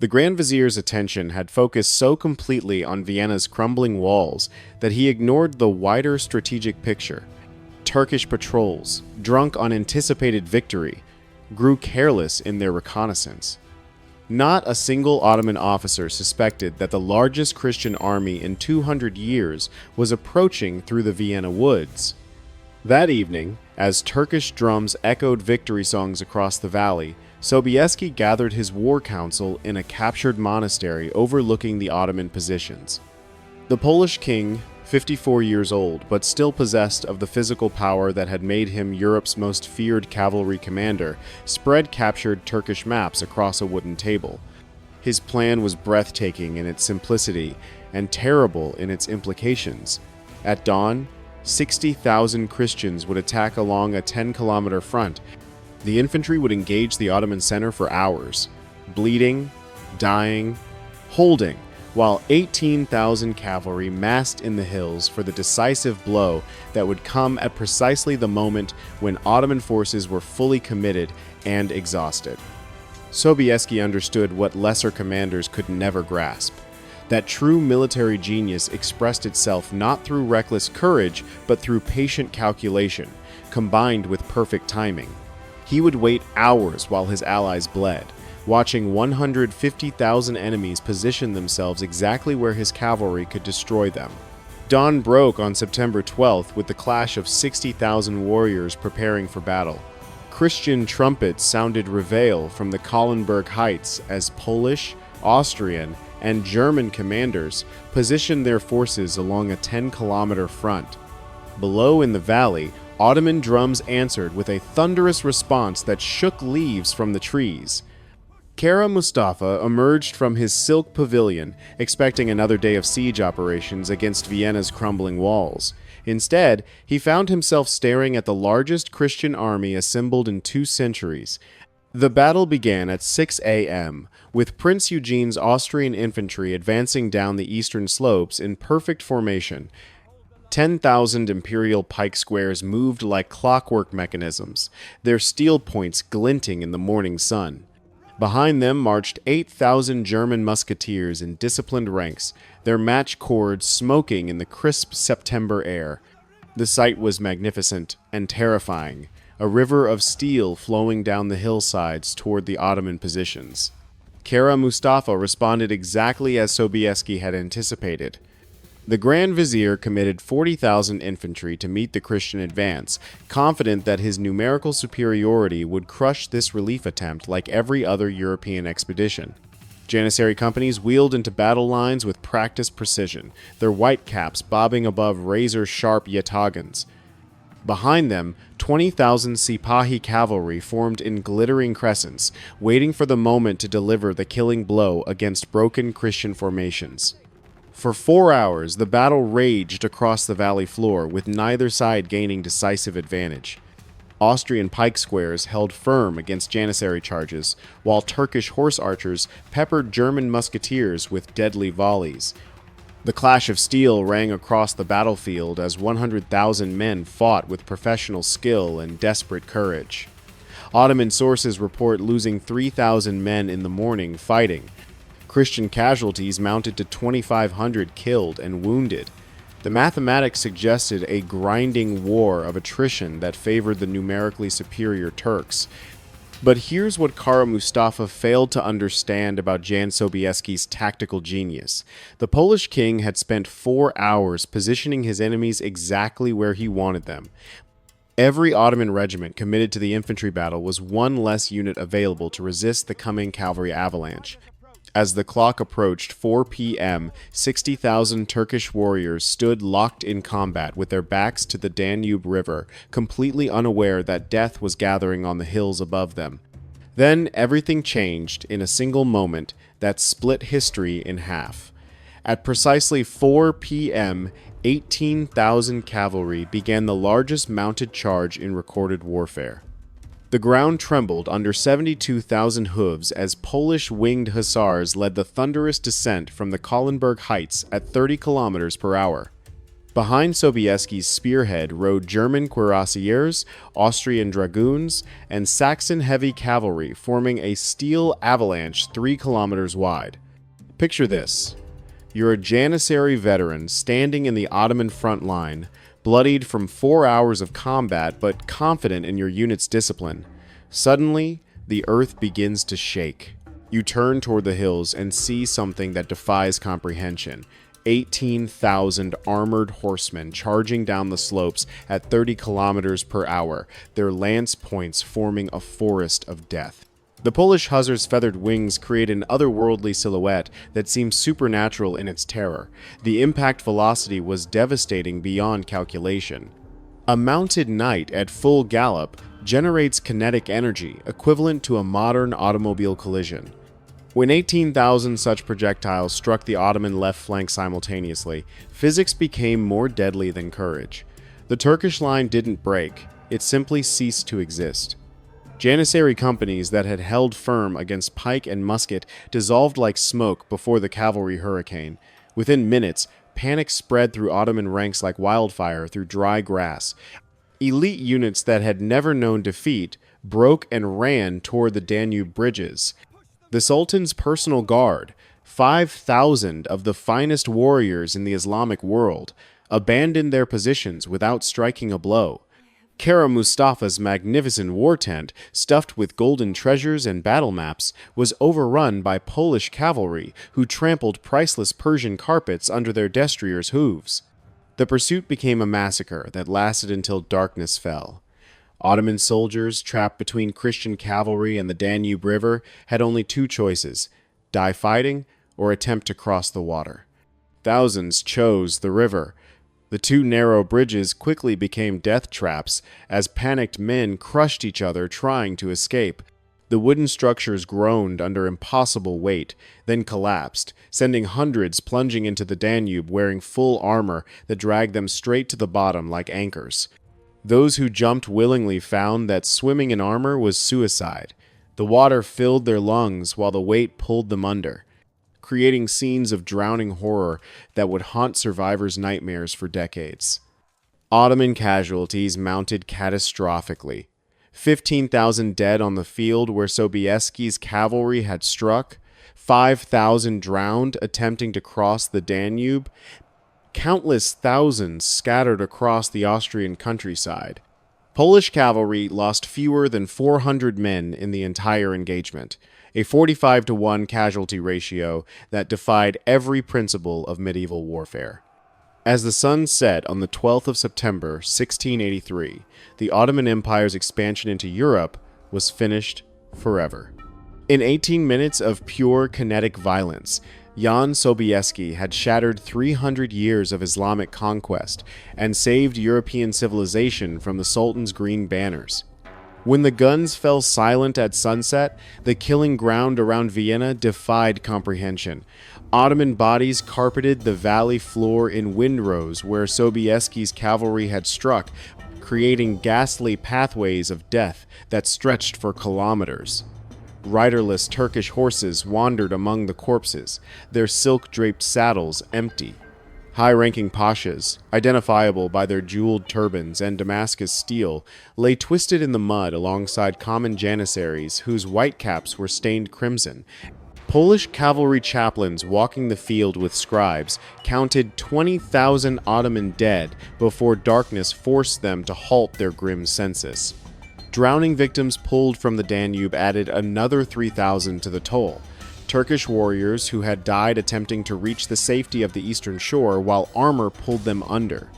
The Grand Vizier's attention had focused so completely on Vienna's crumbling walls that he ignored the wider strategic picture. Turkish patrols, drunk on anticipated victory, grew careless in their reconnaissance. Not a single Ottoman officer suspected that the largest Christian army in 200 years was approaching through the Vienna woods. That evening, as Turkish drums echoed victory songs across the valley, Sobieski gathered his war council in a captured monastery overlooking the Ottoman positions. The Polish king, 54 years old, but still possessed of the physical power that had made him Europe's most feared cavalry commander, spread captured Turkish maps across a wooden table. His plan was breathtaking in its simplicity and terrible in its implications. At dawn, 60,000 Christians would attack along a 10-kilometer front. The infantry would engage the Ottoman center for hours, bleeding, dying, holding, while 18,000 cavalry massed in the hills for the decisive blow that would come at precisely the moment when Ottoman forces were fully committed and exhausted. Sobieski understood what lesser commanders could never grasp: that true military genius expressed itself not through reckless courage, but through patient calculation, combined with perfect timing. He would wait hours while his allies bled, watching 150,000 enemies position themselves exactly where his cavalry could destroy them. Dawn broke on September 12th with the clash of 60,000 warriors preparing for battle. Christian trumpets sounded reveille from the Kahlenberg Heights as Polish, Austrian, and German commanders positioned their forces along a 10-kilometer front. Below in the valley, Ottoman drums answered with a thunderous response that shook leaves from the trees. Kara Mustafa emerged from his silk pavilion, expecting another day of siege operations against Vienna's crumbling walls. Instead, he found himself staring at the largest Christian army assembled in 2 centuries. The battle began at 6 a.m., with Prince Eugene's Austrian infantry advancing down the eastern slopes in perfect formation. 10,000 imperial pike squares moved like clockwork mechanisms, their steel points glinting in the morning sun. Behind them marched 8,000 German musketeers in disciplined ranks, their match cords smoking in the crisp September air. The sight was magnificent and terrifying, a river of steel flowing down the hillsides toward the Ottoman positions. Kara Mustafa responded exactly as Sobieski had anticipated. The Grand Vizier committed 40,000 infantry to meet the Christian advance, confident that his numerical superiority would crush this relief attempt like every other European expedition. Janissary companies wheeled into battle lines with practiced precision, their white caps bobbing above razor-sharp yatagans. Behind them, 20,000 Sipahi cavalry formed in glittering crescents, waiting for the moment to deliver the killing blow against broken Christian formations. For 4 hours, the battle raged across the valley floor, with neither side gaining decisive advantage. Austrian pike squares held firm against Janissary charges, while Turkish horse archers peppered German musketeers with deadly volleys. The clash of steel rang across the battlefield as 100,000 men fought with professional skill and desperate courage. Ottoman sources report losing 3,000 men in the morning fighting. Christian casualties mounted to 2,500 killed and wounded. The mathematics suggested a grinding war of attrition that favored the numerically superior Turks. But here's what Kara Mustafa failed to understand about Jan Sobieski's tactical genius. The Polish king had spent 4 hours positioning his enemies exactly where he wanted them. Every Ottoman regiment committed to the infantry battle was one less unit available to resist the coming cavalry avalanche. As the clock approached 4 p.m., 60,000 Turkish warriors stood locked in combat with their backs to the Danube River, completely unaware that death was gathering on the hills above them. Then everything changed in a single moment that split history in half. At precisely 4 p.m., 18,000 cavalry began the largest mounted charge in recorded warfare. The ground trembled under 72,000 hooves as Polish winged hussars led the thunderous descent from the Kahlenberg Heights at 30 kilometers per hour. Behind Sobieski's spearhead rode German cuirassiers, Austrian dragoons, and Saxon heavy cavalry, forming a steel avalanche 3 kilometers wide. Picture this. You're a Janissary veteran standing in the Ottoman front line, bloodied from 4 hours of combat but confident in your unit's discipline. Suddenly, the earth begins to shake. You turn toward the hills and see something that defies comprehension. 18,000 armored horsemen charging down the slopes at 30 kilometers per hour, their lance points forming a forest of death. The Polish hussars' feathered wings create an otherworldly silhouette that seems supernatural in its terror. The impact velocity was devastating beyond calculation. A mounted knight at full gallop generates kinetic energy equivalent to a modern automobile collision. When 18,000 such projectiles struck the Ottoman left flank simultaneously, physics became more deadly than courage. The Turkish line didn't break, it simply ceased to exist. Janissary companies that had held firm against pike and musket dissolved like smoke before the cavalry hurricane. Within minutes, panic spread through Ottoman ranks like wildfire through dry grass. Elite units that had never known defeat broke and ran toward the Danube bridges. The Sultan's personal guard, 5,000 of the finest warriors in the Islamic world, abandoned their positions without striking a blow. Kara Mustafa's magnificent war tent, stuffed with golden treasures and battle maps, was overrun by Polish cavalry who trampled priceless Persian carpets under their destriers' hooves. The pursuit became a massacre that lasted until darkness fell. Ottoman soldiers, trapped between Christian cavalry and the Danube River, had only 2 choices: die fighting or attempt to cross the water. Thousands chose the river. The 2 narrow bridges quickly became death traps as panicked men crushed each other trying to escape. The wooden structures groaned under impossible weight, then collapsed, sending hundreds plunging into the Danube wearing full armor that dragged them straight to the bottom like anchors. Those who jumped willingly found that swimming in armor was suicide. The water filled their lungs while the weight pulled them under, creating scenes of drowning horror that would haunt survivors' nightmares for decades. Ottoman casualties mounted catastrophically. 15,000 dead on the field where Sobieski's cavalry had struck, 5,000 drowned attempting to cross the Danube, countless thousands scattered across the Austrian countryside. Polish cavalry lost fewer than 400 men in the entire engagement, a 45-to-1 casualty ratio that defied every principle of medieval warfare. As the sun set on the 12th of September, 1683, the Ottoman Empire's expansion into Europe was finished forever. In 18 minutes of pure kinetic violence, Jan Sobieski had shattered 300 years of Islamic conquest and saved European civilization from the Sultan's green banners. When the guns fell silent at sunset, the killing ground around Vienna defied comprehension. Ottoman bodies carpeted the valley floor in windrows where Sobieski's cavalry had struck, creating ghastly pathways of death that stretched for kilometers. Riderless Turkish horses wandered among the corpses, their silk-draped saddles empty. High-ranking pashas, identifiable by their jeweled turbans and Damascus steel, lay twisted in the mud alongside common janissaries whose white caps were stained crimson. Polish cavalry chaplains walking the field with scribes counted 20,000 Ottoman dead before darkness forced them to halt their grim census. Drowning victims pulled from the Danube added another 3,000 to the toll. Turkish warriors who had died attempting to reach the safety of the eastern shore while armor pulled them under.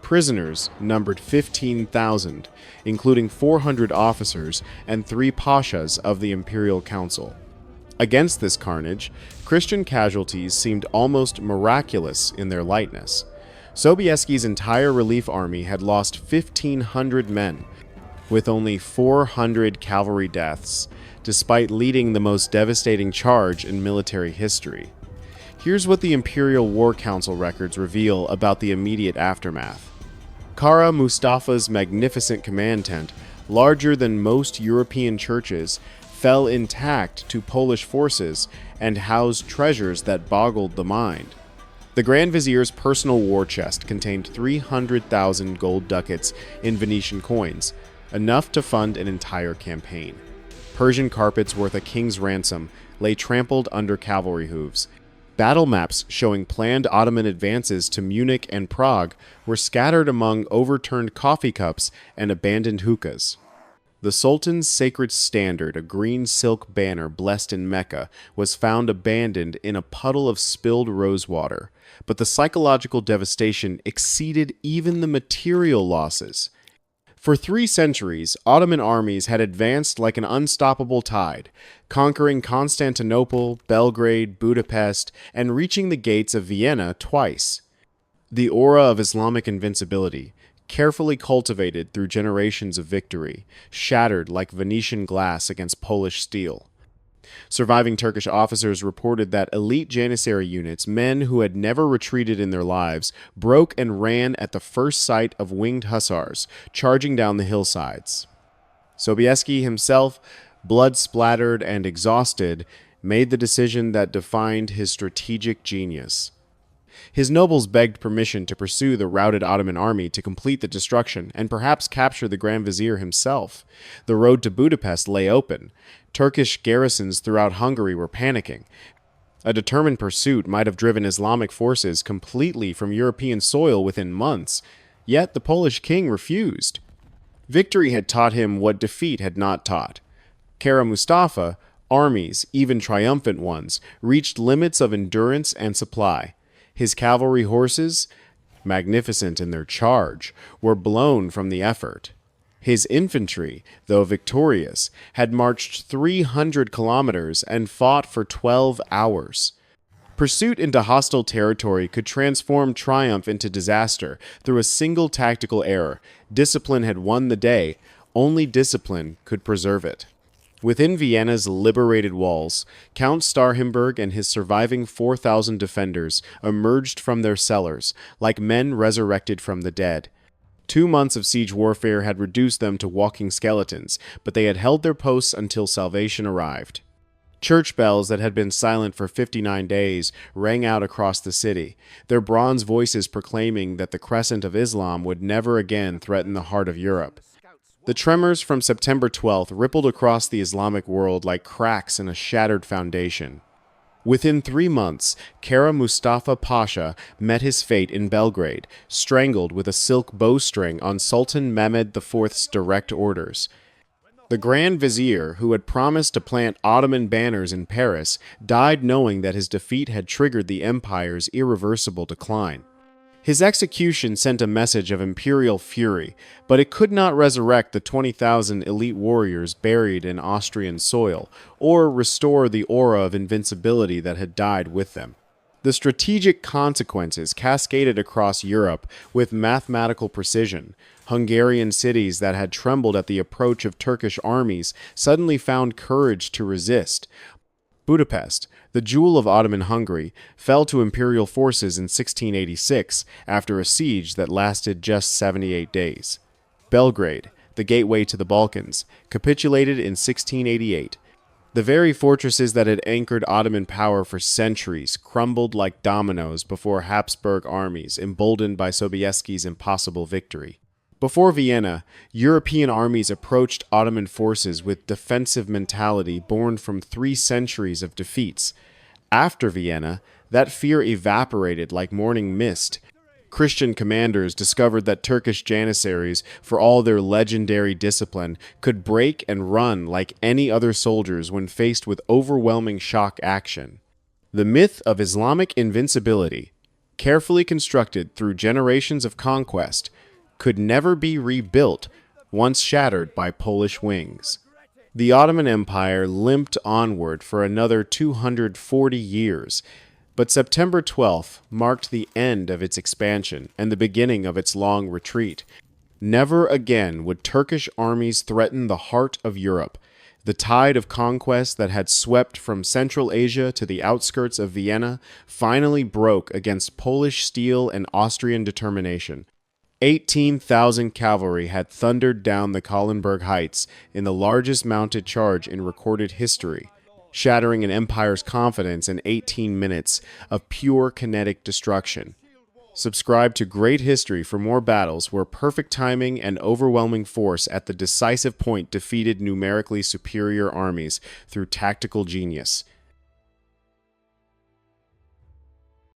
Prisoners numbered 15,000, including 400 officers and 3 pashas of the Imperial Council. Against this carnage, Christian casualties seemed almost miraculous in their lightness. Sobieski's entire relief army had lost 1,500 men, with only 400 cavalry deaths, despite leading the most devastating charge in military history. Here's what the Imperial War Council records reveal about the immediate aftermath. Kara Mustafa's magnificent command tent, larger than most European churches, fell intact to Polish forces and housed treasures that boggled the mind. The Grand Vizier's personal war chest contained 300,000 gold ducats in Venetian coins, enough to fund an entire campaign. Persian carpets worth a king's ransom lay trampled under cavalry hooves. Battle maps showing planned Ottoman advances to Munich and Prague were scattered among overturned coffee cups and abandoned hookahs. The Sultan's sacred standard, a green silk banner blessed in Mecca, was found abandoned in a puddle of spilled rosewater, but the psychological devastation exceeded even the material losses. For 3 centuries, Ottoman armies had advanced like an unstoppable tide, conquering Constantinople, Belgrade, Budapest, and reaching the gates of Vienna twice. The aura of Islamic invincibility, carefully cultivated through generations of victory, shattered like Venetian glass against Polish steel. Surviving Turkish officers reported that elite Janissary units, men who had never retreated in their lives, broke and ran at the first sight of winged hussars charging down the hillsides. Sobieski himself, blood-splattered and exhausted, made the decision that defined his strategic genius. His nobles begged permission to pursue the routed Ottoman army to complete the destruction and perhaps capture the Grand Vizier himself. The road to Budapest lay open. Turkish garrisons throughout Hungary were panicking. A determined pursuit might have driven Islamic forces completely from European soil within months, yet the Polish king refused. Victory had taught him what defeat had not taught. Kara Mustafa, armies, even triumphant ones, reached limits of endurance and supply. His cavalry horses, magnificent in their charge, were blown from the effort. His infantry, though victorious, had marched 300 kilometers and fought for 12 hours. Pursuit into hostile territory could transform triumph into disaster through a single tactical error. Discipline had won the day. Only discipline could preserve it. Within Vienna's liberated walls, Count Starhemberg and his surviving 4,000 defenders emerged from their cellars, like men resurrected from the dead. 2 months of siege warfare had reduced them to walking skeletons, but they had held their posts until salvation arrived. Church bells that had been silent for 59 days rang out across the city, their bronze voices proclaiming that the crescent of Islam would never again threaten the heart of Europe. The tremors from September 12th rippled across the Islamic world like cracks in a shattered foundation. Within 3 months, Kara Mustafa Pasha met his fate in Belgrade, strangled with a silk bowstring on Sultan Mehmed IV's direct orders. The Grand Vizier, who had promised to plant Ottoman banners in Paris, died knowing that his defeat had triggered the empire's irreversible decline. His execution sent a message of imperial fury, but it could not resurrect the 20,000 elite warriors buried in Austrian soil, or restore the aura of invincibility that had died with them. The strategic consequences cascaded across Europe with mathematical precision. Hungarian cities that had trembled at the approach of Turkish armies suddenly found courage to resist. Budapest, the jewel of Ottoman Hungary, fell to imperial forces in 1686 after a siege that lasted just 78 days. Belgrade, the gateway to the Balkans, capitulated in 1688. The very fortresses that had anchored Ottoman power for centuries crumbled like dominoes before Habsburg armies, emboldened by Sobieski's impossible victory. Before Vienna, European armies approached Ottoman forces with defensive mentality born from 3 centuries of defeats. After Vienna, that fear evaporated like morning mist. Christian commanders discovered that Turkish janissaries, for all their legendary discipline, could break and run like any other soldiers when faced with overwhelming shock action. The myth of Islamic invincibility, carefully constructed through generations of conquest, could never be rebuilt once shattered by Polish wings. The Ottoman Empire limped onward for another 240 years, but September 12th marked the end of its expansion and the beginning of its long retreat. Never again would Turkish armies threaten the heart of Europe. The tide of conquest that had swept from Central Asia to the outskirts of Vienna finally broke against Polish steel and Austrian determination. 18,000 cavalry had thundered down the Kahlenberg Heights in the largest mounted charge in recorded history. shattering an empire's confidence in 18 minutes of pure kinetic destruction. Subscribe to Great History for more battles where perfect timing and overwhelming force at the decisive point defeated numerically superior armies through tactical genius.